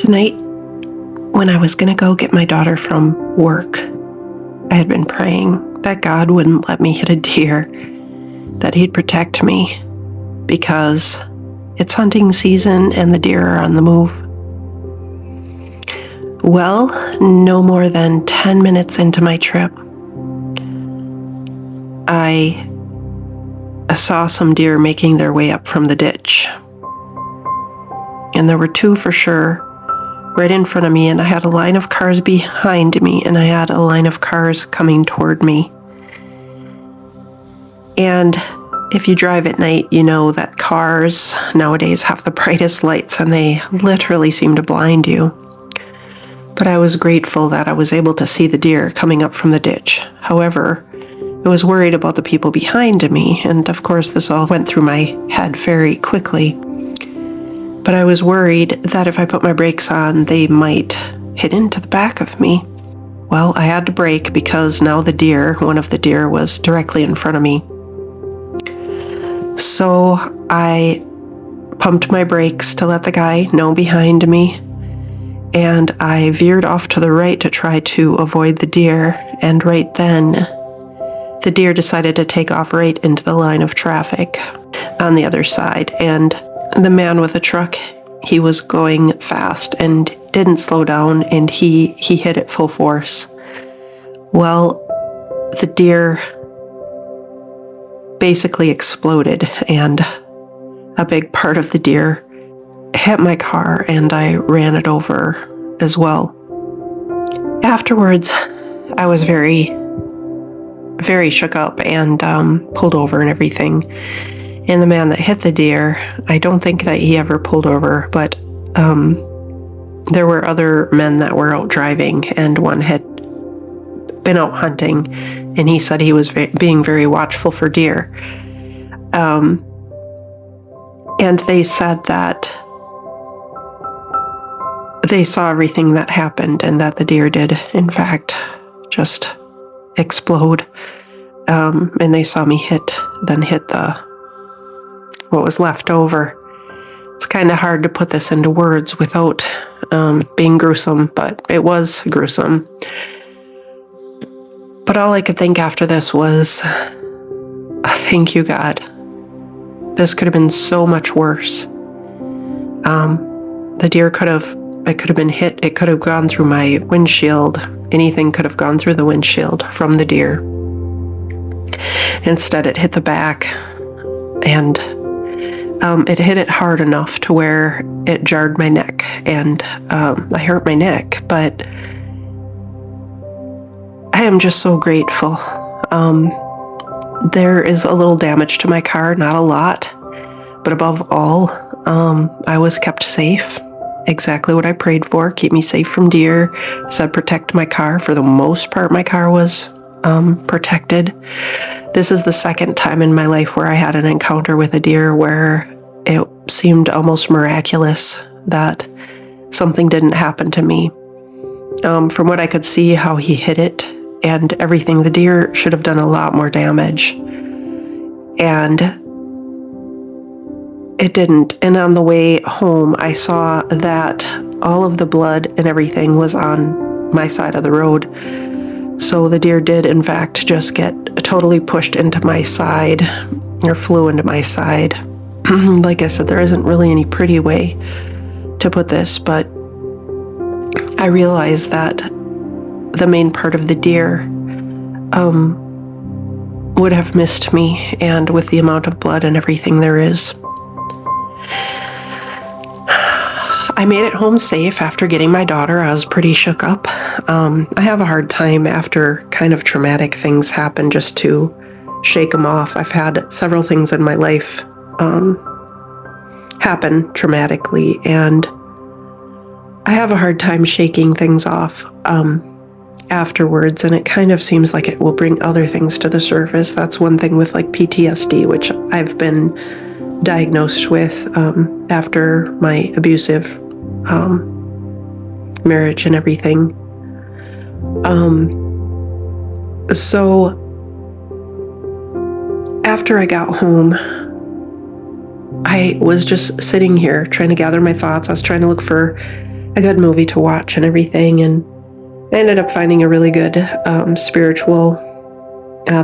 Tonight, when I was going to go get my daughter from work, I had been praying that God wouldn't let me hit a deer, that He'd protect me, because it's hunting season and the deer are on the move. Well, no more than 10 minutes into my trip, I saw some deer making their way up from the ditch. And there were two for sure right in front of me, and I had a line of cars behind me, and I had a line of cars coming toward me. And if you drive at night, you know that cars nowadays have the brightest lights, and they literally seem to blind you. But I was grateful that I was able to see the deer coming up from the ditch. However, I was worried about the people behind me, and of course this all went through my head very quickly. But I was worried that if I put my brakes on, they might hit into the back of me. Well, I had to brake because now one of the deer was directly in front of me. So I pumped my brakes to let the guy know behind me, and I veered off to the right to try to avoid the deer, and right then, the deer decided to take off right into the line of traffic on the other side, and the man with the truck, he was going fast and didn't slow down, and he hit it full force. Well, the deer basically exploded, and a big part of the deer hit my car, and I ran it over as well. Afterwards, I was very, very shook up and pulled over and everything. And the man that hit the deer, I don't think that he ever pulled over, but there were other men that were out driving, and one had been out hunting, and he said he was being very watchful for deer. And they said that they saw everything that happened, and that the deer did, in fact, just explode. And they saw me hit what was left over. It's kind of hard to put this into words without being gruesome, but it was gruesome. But all I could think after this was, thank you, God. This could have been so much worse. The deer could have been hit. It could have gone through my windshield. Anything could have gone through the windshield from the deer. Instead, it hit the back, and it hit it hard enough to where it jarred my neck, and I hurt my neck, but I am just so grateful. There is a little damage to my car, not a lot, but above all, I was kept safe. Exactly what I prayed for, keep me safe from deer. Said protect my car. For the most part, my car was protected. This is the second time in my life where I had an encounter with a deer where it seemed almost miraculous that something didn't happen to me. From what I could see, how he hit it and everything, the deer should have done a lot more damage. And it didn't. And on the way home, I saw that all of the blood and everything was on my side of the road. So the deer did, in fact, just get totally pushed into my side, or flew into my side. Like I said, there isn't really any pretty way to put this, but I realized that the main part of the deer would have missed me, and with the amount of blood and everything there is. I made it home safe after getting my daughter. I was pretty shook up. I have a hard time after kind of traumatic things happen just to shake them off. I've had several things in my life happen traumatically, and I have a hard time shaking things off afterwards, and it kind of seems like it will bring other things to the surface. That's one thing with like PTSD, which I've been diagnosed with after my abusive marriage and everything. So after I got home, I was just sitting here trying to gather my thoughts. I was trying to look for a good movie to watch and everything. And I ended up finding a really good spiritual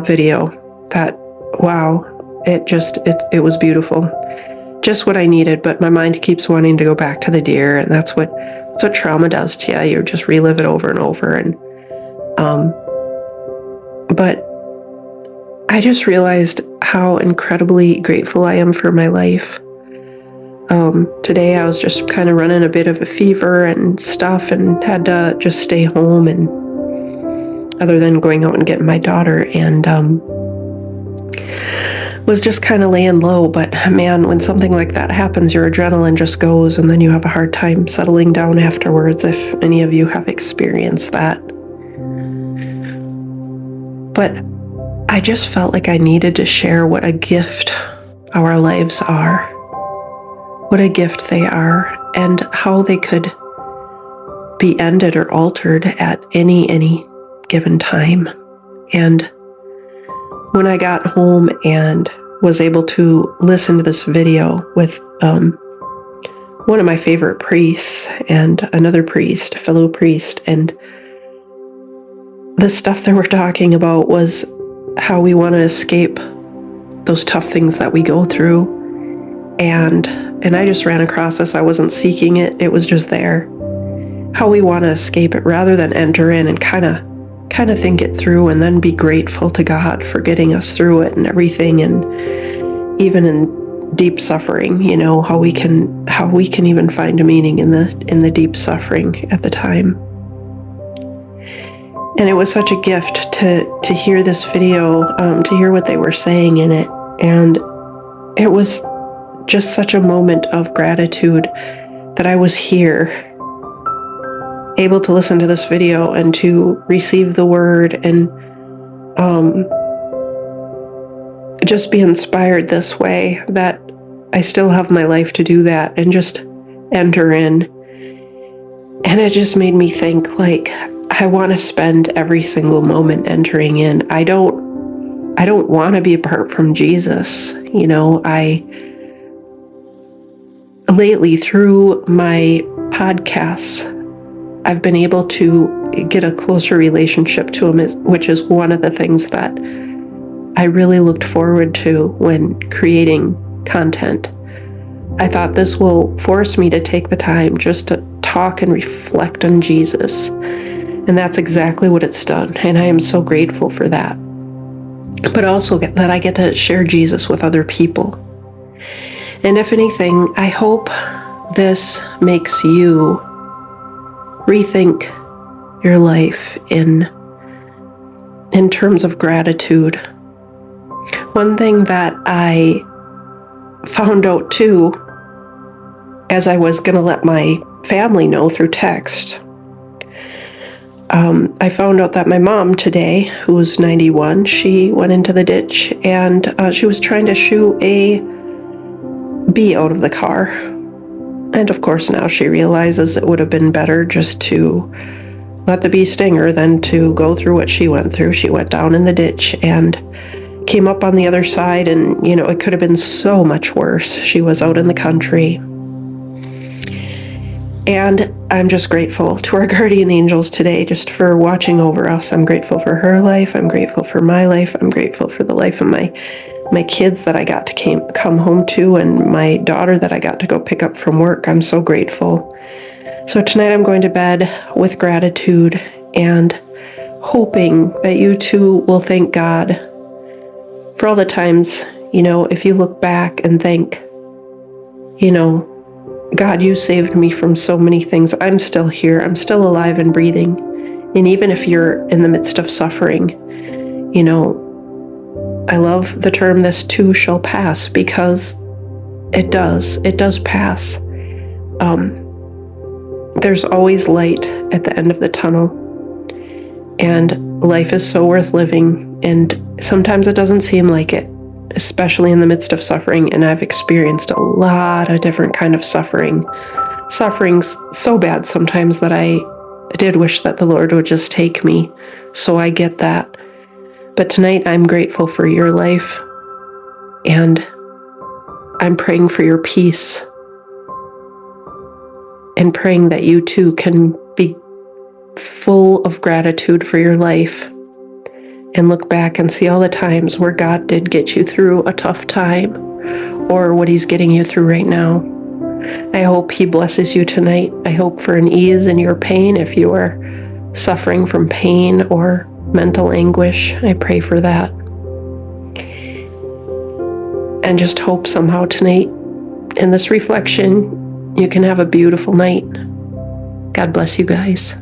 video that, wow, it was beautiful. Just what I needed, but my mind keeps wanting to go back to the deer, and that's what trauma does to you. You just relive it over and over. And but I just realized how incredibly grateful I am for my life. Today I was just kind of running a bit of a fever and stuff, and had to just stay home, and other than going out and getting my daughter, and was just kind of laying low. But man, when something like that happens, your adrenaline just goes, and then you have a hard time settling down afterwards, if any of you have experienced that. But I just felt like I needed to share what a gift our lives are, what a gift they are, and how they could be ended or altered at any given time. And when I got home and was able to listen to this video with one of my favorite priests and another priest, a fellow priest, and the stuff that we're talking about was how we want to escape those tough things that we go through. And I just ran across this. I wasn't seeking it. It was just there. How we want to escape it rather than enter in and kind of think it through, and then be grateful to God for getting us through it and everything. And even in deep suffering, you know, how we can even find a meaning in the deep suffering at the time. And it was such a gift to hear this video, to hear what they were saying in it. And it was just such a moment of gratitude that I was here, able to listen to this video and to receive the word, and just be inspired this way, that I still have my life to do that and just enter in. And it just made me think, like, I want to spend every single moment entering in. I don't want to be apart from Jesus. You know, lately through my podcasts, I've been able to get a closer relationship to him, which is one of the things that I really looked forward to when creating content. I thought this will force me to take the time just to talk and reflect on Jesus. And that's exactly what it's done. And I am so grateful for that. But also that I get to share Jesus with other people. And if anything, I hope this makes you rethink your life in terms of gratitude. One thing that I found out too, as I was going to let my family know through text, I found out that my mom today, who's 91, she went into the ditch, and she was trying to shoo a bee out of the car. And of course now she realizes it would have been better just to let the bee sting her than to go through what she went through. She went down in the ditch and came up on the other side, and you know, it could have been so much worse. She was out in the country. And I'm just grateful to our guardian angels today just for watching over us. I'm grateful for her life. I'm grateful for my life. I'm grateful for the life of my kids that I got to come home to, and my daughter that I got to go pick up from work. I'm so grateful. So tonight I'm going to bed with gratitude and hoping that you too will thank God for all the times, you know, if you look back and think, you know, God, you saved me from so many things. I'm still here. I'm still alive and breathing. And even if you're in the midst of suffering, you know, I love the term, this too shall pass, because it does pass. There's always light at the end of the tunnel, and life is so worth living. And sometimes it doesn't seem like it, especially in the midst of suffering. And I've experienced a lot of different kind of sufferings so bad sometimes that I did wish that the Lord would just take me. So I get that. But tonight I'm grateful for your life, and I'm praying for your peace and praying that you too can be full of gratitude for your life and look back and see all the times where God did get you through a tough time or what He's getting you through right now. I hope He blesses you tonight. I hope for an ease in your pain. If you are suffering from pain or mental anguish, I pray for that. And just hope somehow tonight, in this reflection, you can have a beautiful night. God bless you guys.